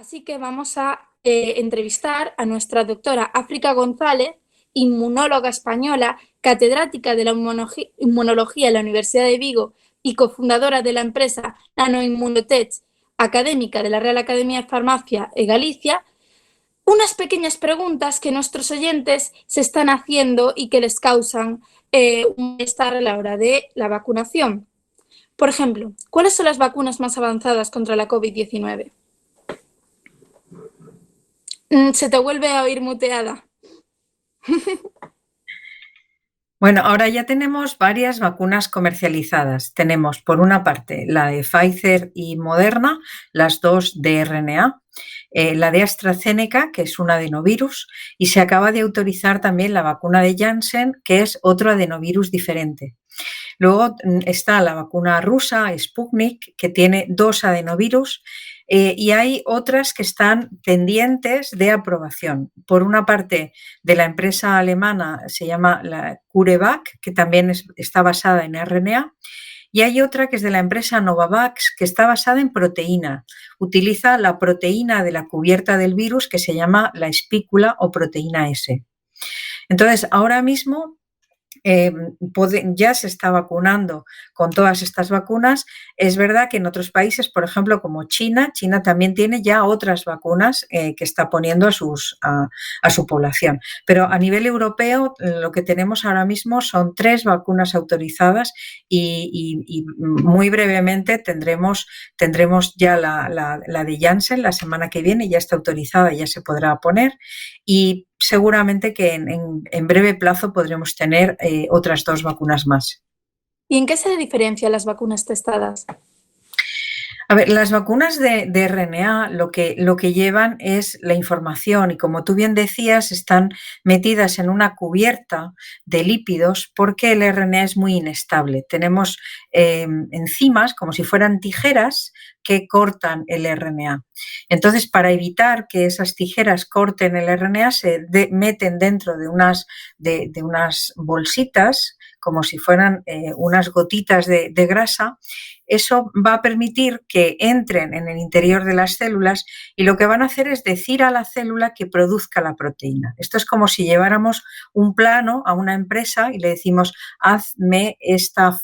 Así que vamos a entrevistar a nuestra doctora África González, inmunóloga española, catedrática de la inmunología en la Universidad de Vigo y cofundadora de la empresa Nanoimmunotech, académica de la Real Academia de Farmacia de Galicia. Unas pequeñas preguntas que nuestros oyentes se están haciendo y que les causan un malestar a la hora de la vacunación. Por ejemplo, ¿cuáles son las vacunas más avanzadas contra la COVID-19? Se te vuelve a oír muteada. Bueno, ahora ya tenemos varias vacunas comercializadas. Tenemos, por una parte, la de Pfizer y Moderna, las dos de RNA, la de AstraZeneca, que es un adenovirus, y se acaba de autorizar también la vacuna de Janssen, que es otro adenovirus diferente. Luego está la vacuna rusa, Sputnik, que tiene dos adenovirus, y hay otras que están pendientes de aprobación. Por una parte, de la empresa alemana se llama la CureVac, que también está basada en RNA, y hay otra que es de la empresa Novavax, que está basada en proteína. Utiliza la proteína de la cubierta del virus que se llama la espícula o proteína S. Entonces, ahora mismo ya se está vacunando con todas estas vacunas. Es verdad que en otros países, por ejemplo, como China también tiene ya otras vacunas que está poniendo a su población. Pero a nivel europeo lo que tenemos ahora mismo son 3 vacunas autorizadas y muy brevemente tendremos ya la de Janssen la semana que viene, ya está autorizada, ya se podrá poner, y seguramente que en breve plazo podremos tener otras 2 vacunas más. ¿Y en qué se diferencian las vacunas testadas? A ver, las vacunas de RNA lo que llevan es la información y, como tú bien decías, están metidas en una cubierta de lípidos porque el RNA es muy inestable. Tenemos enzimas como si fueran tijeras que cortan el RNA. Entonces, para evitar que esas tijeras corten el RNA, se meten dentro de unas bolsitas como si fueran unas gotitas de grasa. Eso va a permitir que entren en el interior de las células y lo que van a hacer es decir a la célula que produzca la proteína. Esto es como si lleváramos un plano a una empresa y le decimos: hazme esta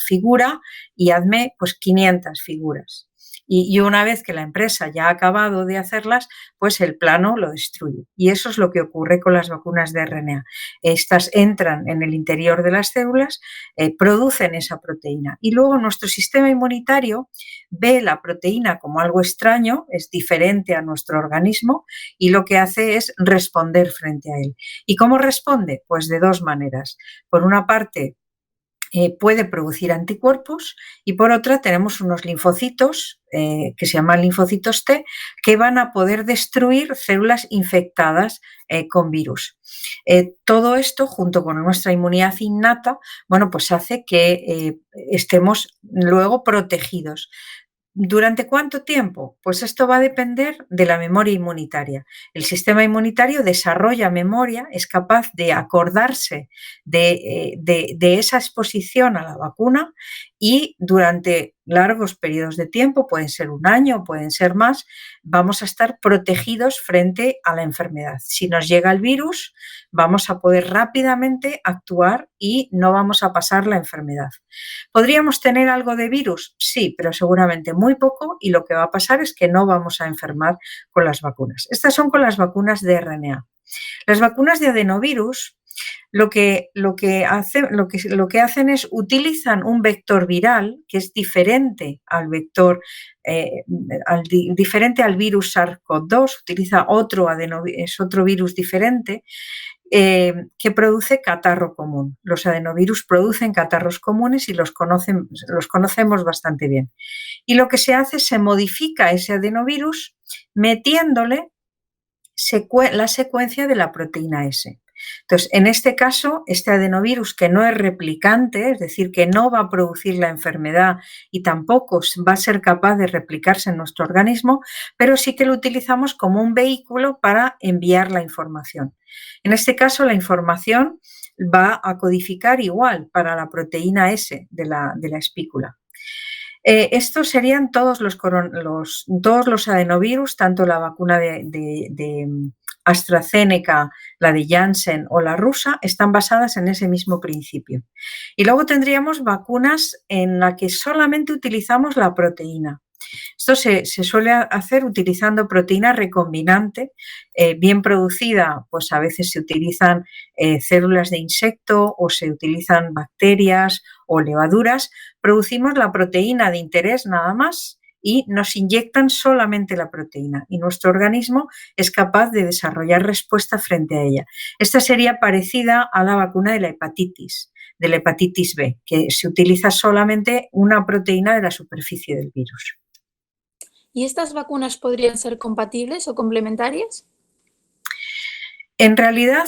figura y hazme pues 500 figuras. Y una vez que la empresa ya ha acabado de hacerlas, pues el plano lo destruye. Y eso es lo que ocurre con las vacunas de RNA. Estas entran en el interior de las células, producen esa proteína. Y luego nuestro sistema inmunitario ve la proteína como algo extraño, es diferente a nuestro organismo, y lo que hace es responder frente a él. ¿Y cómo responde? Pues de 2 maneras. Por una parte, puede producir anticuerpos, y por otra tenemos unos linfocitos que se llaman linfocitos T, que van a poder destruir células infectadas con virus. Todo esto, junto con nuestra inmunidad innata, bueno, pues hace que estemos luego protegidos. ¿Durante cuánto tiempo? Pues esto va a depender de la memoria inmunitaria. El sistema inmunitario desarrolla memoria, es capaz de acordarse de esa exposición a la vacuna, y durante largos periodos de tiempo, pueden ser 1 año, pueden ser más, vamos a estar protegidos frente a la enfermedad. Si nos llega el virus, vamos a poder rápidamente actuar y no vamos a pasar la enfermedad. ¿Podríamos tener algo de virus? Sí, pero seguramente muy poco, y lo que va a pasar es que no vamos a enfermar con las vacunas. Estas son con las vacunas de RNA. Las vacunas de adenovirus lo que hacen es utilizan un vector viral que es diferente al diferente al virus SARS-CoV-2, utiliza es otro virus diferente, que produce catarro común. Los adenovirus producen catarros comunes y los conocemos bastante bien. Y lo que se hace es se modifica ese adenovirus metiéndole la secuencia de la proteína S. Entonces, en este caso, este adenovirus, que no es replicante, es decir, que no va a producir la enfermedad y tampoco va a ser capaz de replicarse en nuestro organismo, pero sí que lo utilizamos como un vehículo para enviar la información. En este caso, la información va a codificar igual para la proteína S de la espícula. Estos serían todos los adenovirus, tanto la vacuna de AstraZeneca, la de Janssen o la rusa, están basadas en ese mismo principio. Y luego tendríamos vacunas en las que solamente utilizamos la proteína. Esto se suele hacer utilizando proteína recombinante, bien producida, pues a veces se utilizan células de insecto o se utilizan bacterias o levaduras. Producimos la proteína de interés nada más y nos inyectan solamente la proteína y nuestro organismo es capaz de desarrollar respuesta frente a ella. Esta sería parecida a la vacuna de la hepatitis B, que se utiliza solamente una proteína de la superficie del virus. ¿Y estas vacunas podrían ser compatibles o complementarias? En realidad,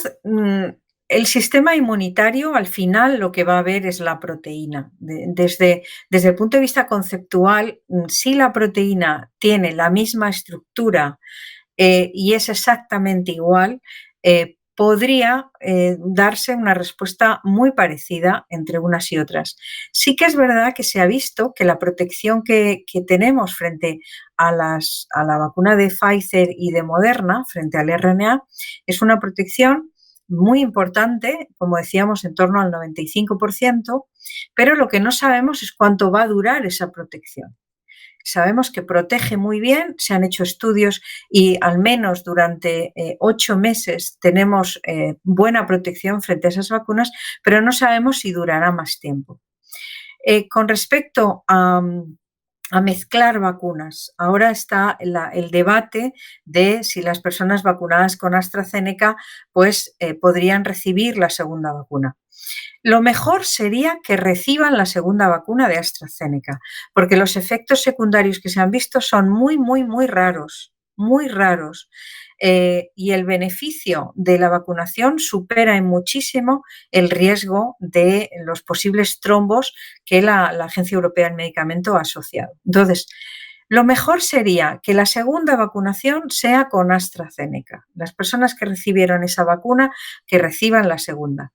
el sistema inmunitario al final lo que va a ver es la proteína. Desde el punto de vista conceptual, si la proteína tiene la misma estructura y es exactamente igual, podría darse una respuesta muy parecida entre unas y otras. Sí que es verdad que se ha visto que la protección que tenemos frente a la vacuna de Pfizer y de Moderna, frente al RNA, es una protección muy importante, como decíamos, en torno al 95%, pero lo que no sabemos es cuánto va a durar esa protección. Sabemos que protege muy bien, se han hecho estudios y al menos durante 8 meses tenemos buena protección frente a esas vacunas, pero no sabemos si durará más tiempo. Con respecto a mezclar vacunas, ahora está el debate de si las personas vacunadas con AstraZeneca pues, podrían recibir la segunda vacuna. Lo mejor sería que reciban la segunda vacuna de AstraZeneca, porque los efectos secundarios que se han visto son muy, muy, muy raros, muy raros. Y el beneficio de la vacunación supera en muchísimo el riesgo de los posibles trombos que la Agencia Europea del Medicamento ha asociado. Entonces, lo mejor sería que la segunda vacunación sea con AstraZeneca. Las personas que recibieron esa vacuna, que reciban la segunda.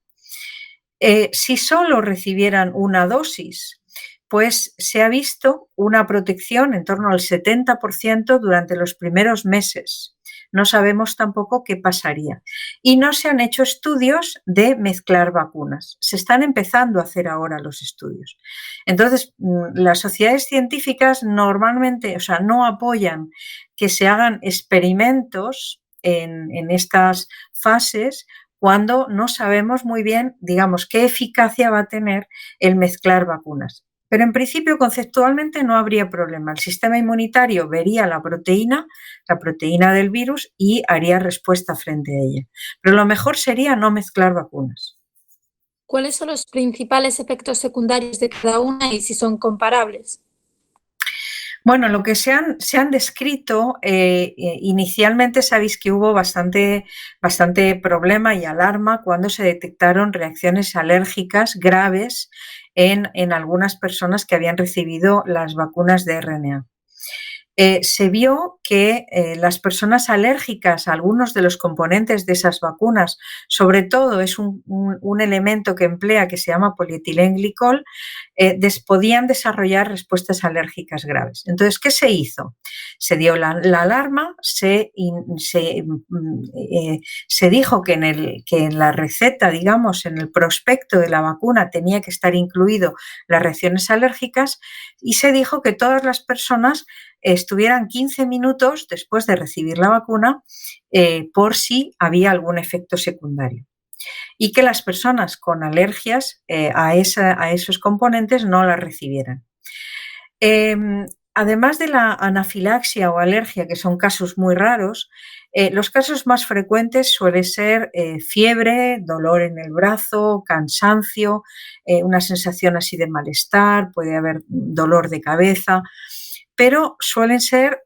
Si solo recibieran una dosis, pues se ha visto una protección en torno al 70% durante los primeros meses. No sabemos tampoco qué pasaría. Y no se han hecho estudios de mezclar vacunas. Se están empezando a hacer ahora los estudios. Entonces, las sociedades científicas normalmente, no apoyan que se hagan experimentos en estas fases cuando no sabemos muy bien, digamos, qué eficacia va a tener el mezclar vacunas. Pero en principio, conceptualmente, no habría problema. El sistema inmunitario vería la proteína del virus, y haría respuesta frente a ella. Pero lo mejor sería no mezclar vacunas. ¿Cuáles son los principales efectos secundarios de cada una y si son comparables? Bueno, lo que se han descrito, inicialmente sabéis que hubo bastante problema y alarma cuando se detectaron reacciones alérgicas graves en algunas personas que habían recibido las vacunas de RNA. Se vio que las personas alérgicas a algunos de los componentes de esas vacunas, sobre todo es un elemento que emplea que se llama polietilenglicol, podían desarrollar respuestas alérgicas graves. Entonces, ¿qué se hizo? Se dio la alarma, se dijo que en la receta, digamos, en el prospecto de la vacuna tenía que estar incluido las reacciones alérgicas, y se dijo que todas las personas estuvieran 15 minutos después de recibir la vacuna por si había algún efecto secundario, y que las personas con alergias a esos componentes no las recibieran. Además de la anafilaxia o alergia, que son casos muy raros, los casos más frecuentes suelen ser fiebre, dolor en el brazo, cansancio, una sensación así de malestar, puede haber dolor de cabeza, pero suelen ser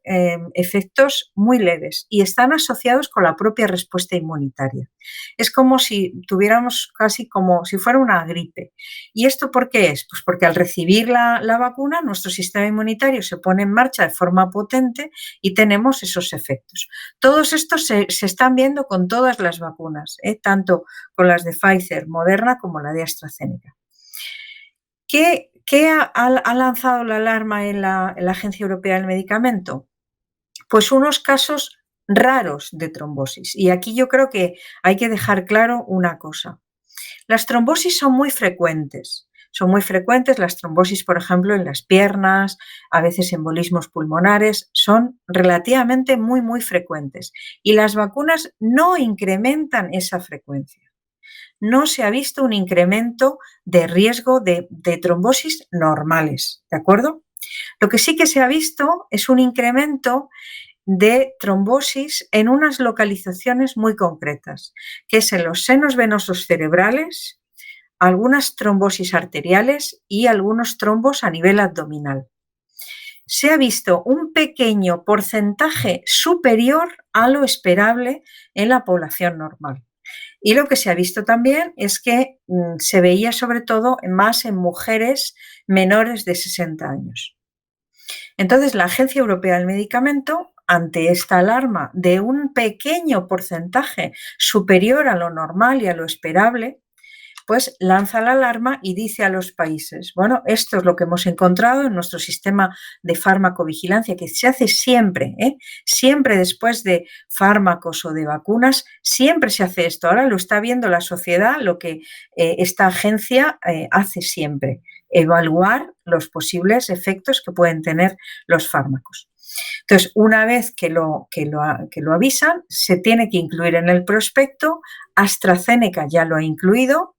efectos muy leves y están asociados con la propia respuesta inmunitaria. Es como si tuviéramos casi como si fuera una gripe. ¿Y esto por qué es? Pues porque al recibir la vacuna, nuestro sistema inmunitario se pone en marcha de forma potente y tenemos esos efectos. Todos estos se están viendo con todas las vacunas, tanto con las de Pfizer, Moderna, como la de AstraZeneca. ¿Qué ha lanzado la alarma en la Agencia Europea del Medicamento? Pues unos casos raros de trombosis. Y aquí yo creo que hay que dejar claro una cosa. Las trombosis son muy frecuentes. Son muy frecuentes las trombosis, por ejemplo, en las piernas, a veces embolismos pulmonares, son relativamente muy frecuentes. Y las vacunas no incrementan esa frecuencia. No se ha visto un incremento de riesgo de trombosis normales, ¿de acuerdo? Lo que sí que se ha visto es un incremento de trombosis en unas localizaciones muy concretas, que es en los senos venosos cerebrales, algunas trombosis arteriales y algunos trombos a nivel abdominal. Se ha visto un pequeño porcentaje superior a lo esperable en la población normal. Y lo que se ha visto también es que se veía sobre todo más en mujeres menores de 60 años. Entonces, la Agencia Europea del Medicamento, ante esta alarma de un pequeño porcentaje superior a lo normal y a lo esperable, pues lanza la alarma y dice a los países, bueno, esto es lo que hemos encontrado en nuestro sistema de farmacovigilancia, que se hace siempre, siempre después de fármacos o de vacunas, siempre se hace esto. Ahora lo está viendo la sociedad, lo que esta agencia hace siempre, evaluar los posibles efectos que pueden tener los fármacos. Entonces, una vez que lo avisan, se tiene que incluir en el prospecto. AstraZeneca ya lo ha incluido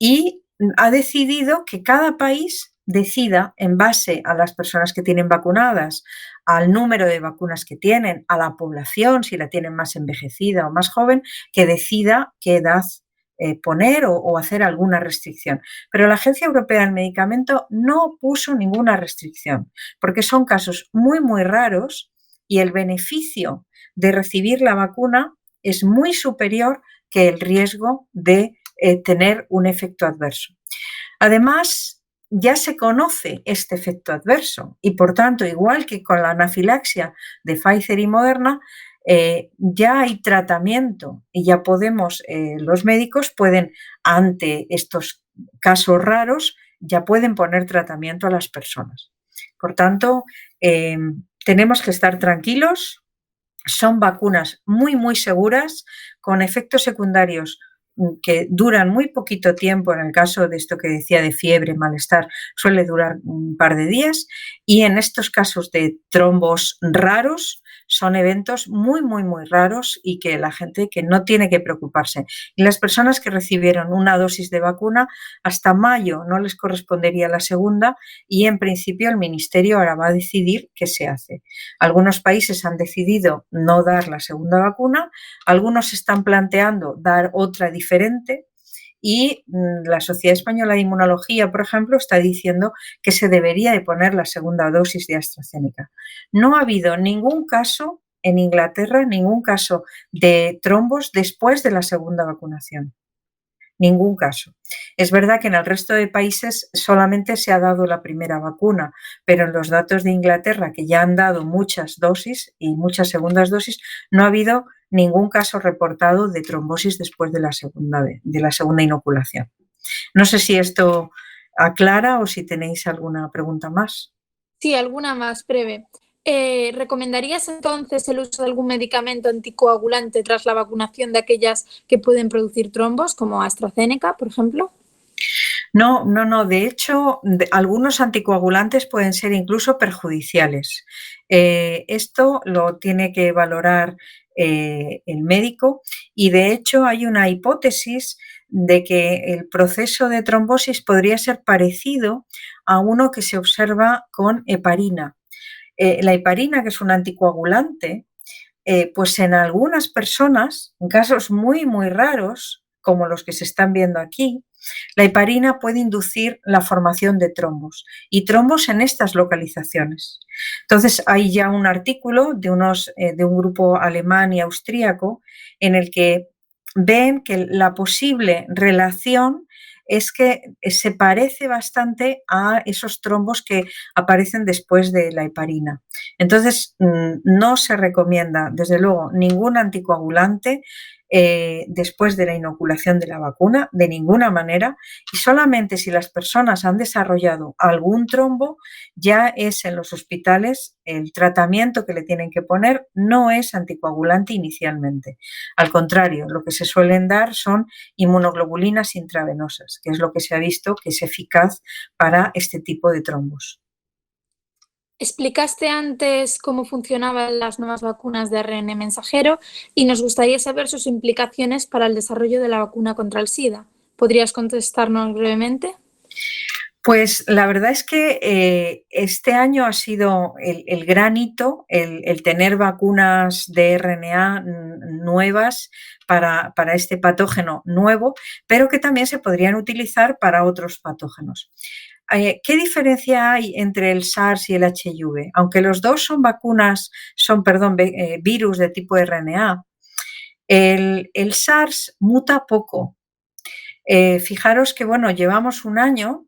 y ha decidido que cada país decida, en base a las personas que tienen vacunadas, al número de vacunas que tienen, a la población, si la tienen más envejecida o más joven, que decida qué edad poner o hacer alguna restricción. Pero la Agencia Europea del Medicamento no puso ninguna restricción, porque son casos muy raros y el beneficio de recibir la vacuna es muy superior que el riesgo de tener un efecto adverso. Además, ya se conoce este efecto adverso y, por tanto, igual que con la anafilaxia de Pfizer y Moderna, ya hay tratamiento y ya podemos, los médicos pueden, ante estos casos raros, ya pueden poner tratamiento a las personas. Por tanto, tenemos que estar tranquilos. Son vacunas muy seguras, con efectos secundarios que duran muy poquito tiempo. En el caso de esto que decía de fiebre, malestar, suele durar un par de días, y en estos casos de trombos raros son eventos muy raros y que la gente que no tiene que preocuparse. Y las personas que recibieron una dosis de vacuna hasta mayo no les correspondería la segunda y en principio el Ministerio ahora va a decidir qué se hace. Algunos países han decidido no dar la segunda vacuna, algunos están planteando dar otra diferente y la Sociedad Española de Inmunología, por ejemplo, está diciendo que se debería de poner la segunda dosis de AstraZeneca. No ha habido ningún caso en Inglaterra, ningún caso de trombos después de la segunda vacunación. Ningún caso. Es verdad que en el resto de países solamente se ha dado la primera vacuna, pero en los datos de Inglaterra, que ya han dado muchas dosis y muchas segundas dosis, no ha habido ningún caso reportado de trombosis después de la segunda inoculación. No sé si esto aclara o si tenéis alguna pregunta más. Sí, alguna más breve. ¿Recomendarías entonces el uso de algún medicamento anticoagulante tras la vacunación de aquellas que pueden producir trombos, como AstraZeneca, por ejemplo? No. De hecho, algunos anticoagulantes pueden ser incluso perjudiciales. Esto lo tiene que valorar el médico y, de hecho, hay una hipótesis de que el proceso de trombosis podría ser parecido a uno que se observa con heparina. La heparina, que es un anticoagulante, pues en algunas personas, en casos muy raros, como los que se están viendo aquí, la heparina puede inducir la formación de trombos y trombos en estas localizaciones. Entonces, hay ya un artículo de un grupo alemán y austríaco en el que ven que la posible relación es que se parece bastante a esos trombos que aparecen después de la heparina. Entonces, no se recomienda, desde luego, ningún anticoagulante después de la inoculación de la vacuna, de ninguna manera, y solamente si las personas han desarrollado algún trombo, ya es en los hospitales el tratamiento que le tienen que poner no es anticoagulante inicialmente. Al contrario, lo que se suelen dar son inmunoglobulinas intravenosas, que es lo que se ha visto que es eficaz para este tipo de trombos. Explicaste antes cómo funcionaban las nuevas vacunas de ARN mensajero y nos gustaría saber sus implicaciones para el desarrollo de la vacuna contra el SIDA. ¿Podrías contestarnos brevemente? Pues la verdad es que este año ha sido el gran hito, el tener vacunas de RNA nuevas para este patógeno nuevo, pero que también se podrían utilizar para otros patógenos. ¿Qué diferencia hay entre el SARS y el HIV? Aunque los dos son virus de tipo RNA, el SARS muta poco. Fijaros que, llevamos un año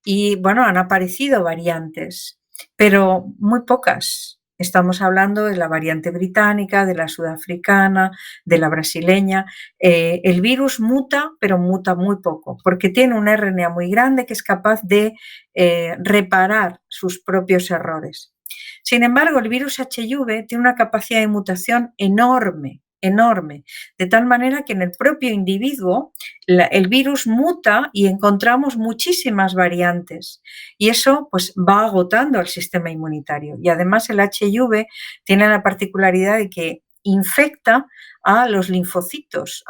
y, han aparecido variantes, pero muy pocas. Estamos hablando de la variante británica, de la sudafricana, de la brasileña. El virus muta, pero muta muy poco, porque tiene un RNA muy grande que es capaz de reparar sus propios errores. Sin embargo, el virus HIV tiene una capacidad de mutación enorme, de tal manera que en el propio individuo el virus muta y encontramos muchísimas variantes y eso pues va agotando el sistema inmunitario. Y además el HIV tiene la particularidad de que infecta a los linfocitos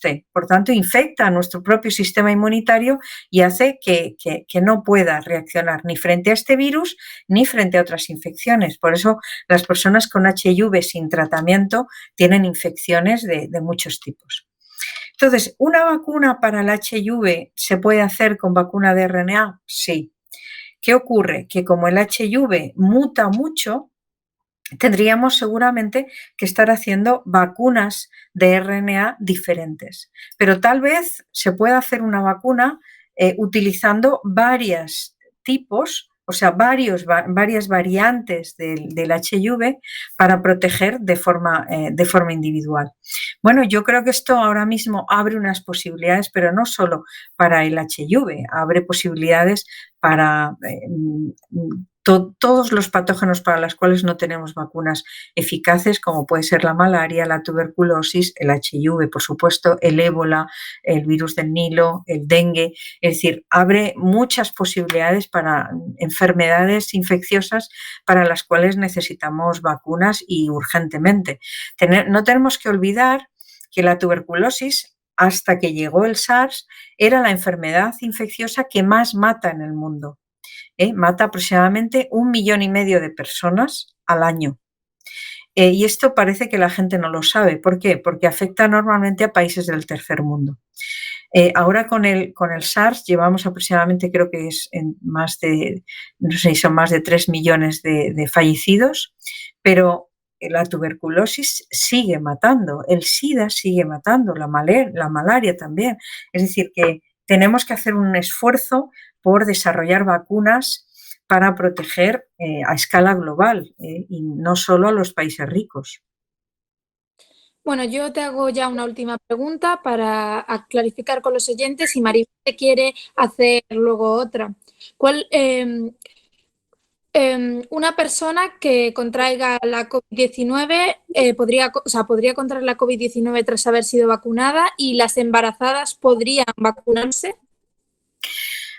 T. Por tanto, infecta a nuestro propio sistema inmunitario y hace que no pueda reaccionar ni frente a este virus ni frente a otras infecciones. Por eso las personas con HIV sin tratamiento tienen infecciones de muchos tipos. Entonces, ¿una vacuna para el HIV se puede hacer con vacuna de RNA? Sí. ¿Qué ocurre? Que como el HIV muta mucho, tendríamos seguramente que estar haciendo vacunas de RNA diferentes. Pero tal vez se pueda hacer una vacuna utilizando varios tipos, o sea, varias variantes del HIV para proteger de forma individual. Bueno, yo creo que esto ahora mismo abre unas posibilidades, pero no solo para el HIV, abre posibilidades para todos los patógenos para los cuales no tenemos vacunas eficaces, como puede ser la malaria, la tuberculosis, el HIV, por supuesto, el ébola, el virus del Nilo, el dengue. Es decir, abre muchas posibilidades para enfermedades infecciosas para las cuales necesitamos vacunas y urgentemente. No tenemos que olvidar que la tuberculosis, hasta que llegó el SARS, era la enfermedad infecciosa que más mata en el mundo. Mata aproximadamente 1,5 millones de personas al año. Y esto parece que la gente no lo sabe. ¿Por qué? Porque afecta normalmente a países del tercer mundo. Ahora con el SARS llevamos aproximadamente, creo que es no sé si son más de 3 millones de fallecidos, pero la tuberculosis sigue matando, el SIDA sigue matando, la malaria también. Es decir, que tenemos que hacer un esfuerzo por desarrollar vacunas para proteger a escala global y no solo a los países ricos. Bueno, yo te hago ya una última pregunta para clarificar con los oyentes y Maribel quiere hacer luego otra. Una persona que contraiga la COVID-19 podría contraer la COVID-19 tras haber sido vacunada y las embarazadas podrían vacunarse.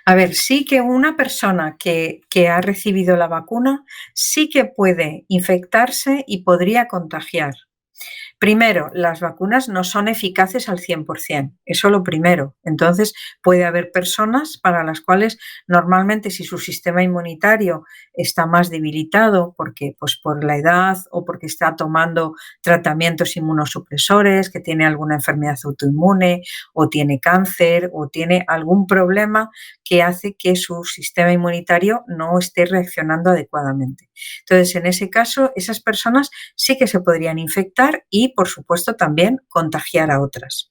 A ver, sí que una persona que ha recibido la vacuna sí que puede infectarse y podría contagiar. Primero, las vacunas no son eficaces al 100%, eso lo primero. Entonces, puede haber personas para las cuales normalmente si su sistema inmunitario está más debilitado porque por la edad o porque está tomando tratamientos inmunosupresores, que tiene alguna enfermedad autoinmune o tiene cáncer o tiene algún problema que hace que su sistema inmunitario no esté reaccionando adecuadamente. Entonces, en ese caso, esas personas sí que se podrían infectar y, por supuesto, también contagiar a otras.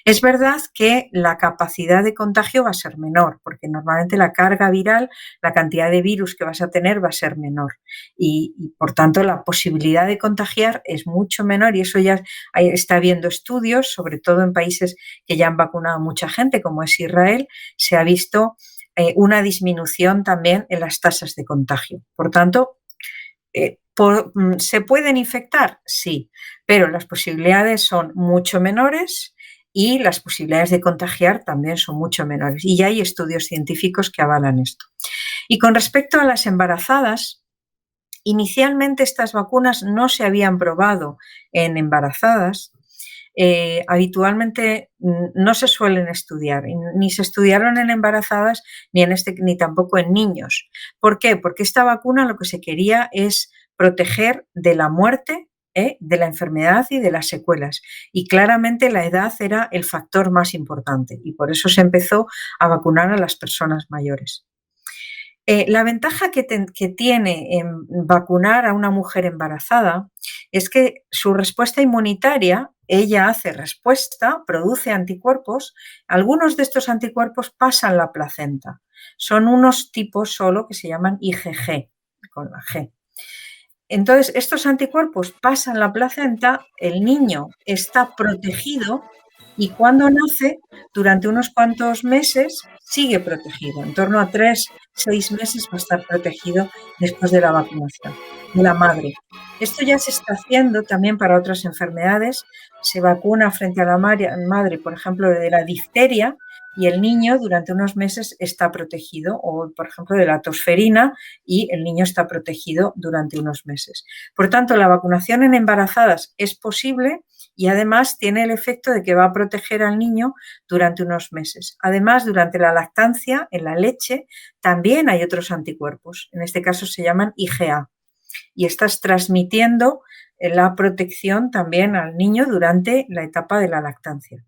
Es verdad que la capacidad de contagio va a ser menor, porque normalmente la carga viral, la cantidad de virus que vas a tener va a ser menor y por tanto la posibilidad de contagiar es mucho menor y eso ya está habiendo estudios, sobre todo en países que ya han vacunado a mucha gente, como es Israel, se ha visto una disminución también en las tasas de contagio. Por tanto, ¿se pueden infectar? Sí, pero las posibilidades son mucho menores y las posibilidades de contagiar también son mucho menores. Y ya hay estudios científicos que avalan esto. Y con respecto a las embarazadas, inicialmente estas vacunas no se habían probado en embarazadas. Habitualmente no se suelen estudiar, ni se estudiaron en embarazadas ni tampoco en niños. ¿Por qué? Porque esta vacuna lo que se quería es proteger de la muerte, de la enfermedad y de las secuelas. Y claramente la edad era el factor más importante y por eso se empezó a vacunar a las personas mayores. La ventaja que tiene en vacunar a una mujer embarazada es que su respuesta inmunitaria, ella hace respuesta, produce anticuerpos, algunos de estos anticuerpos pasan la placenta. Son unos tipos solo que se llaman IgG, con la G. Entonces, estos anticuerpos pasan la placenta, el niño está protegido y cuando nace, durante unos cuantos meses, sigue protegido. En torno a 3-6 meses va a estar protegido después de la vacunación de la madre. Esto ya se está haciendo también para otras enfermedades. Se vacuna frente a la madre, por ejemplo, de la difteria, y el niño durante unos meses está protegido, o por ejemplo de la tosferina, y el niño está protegido durante unos meses. Por tanto, la vacunación en embarazadas es posible y además tiene el efecto de que va a proteger al niño durante unos meses. Además, durante la lactancia, en la leche, también hay otros anticuerpos. En este caso se llaman IgA. Y estás transmitiendo la protección también al niño durante la etapa de la lactancia.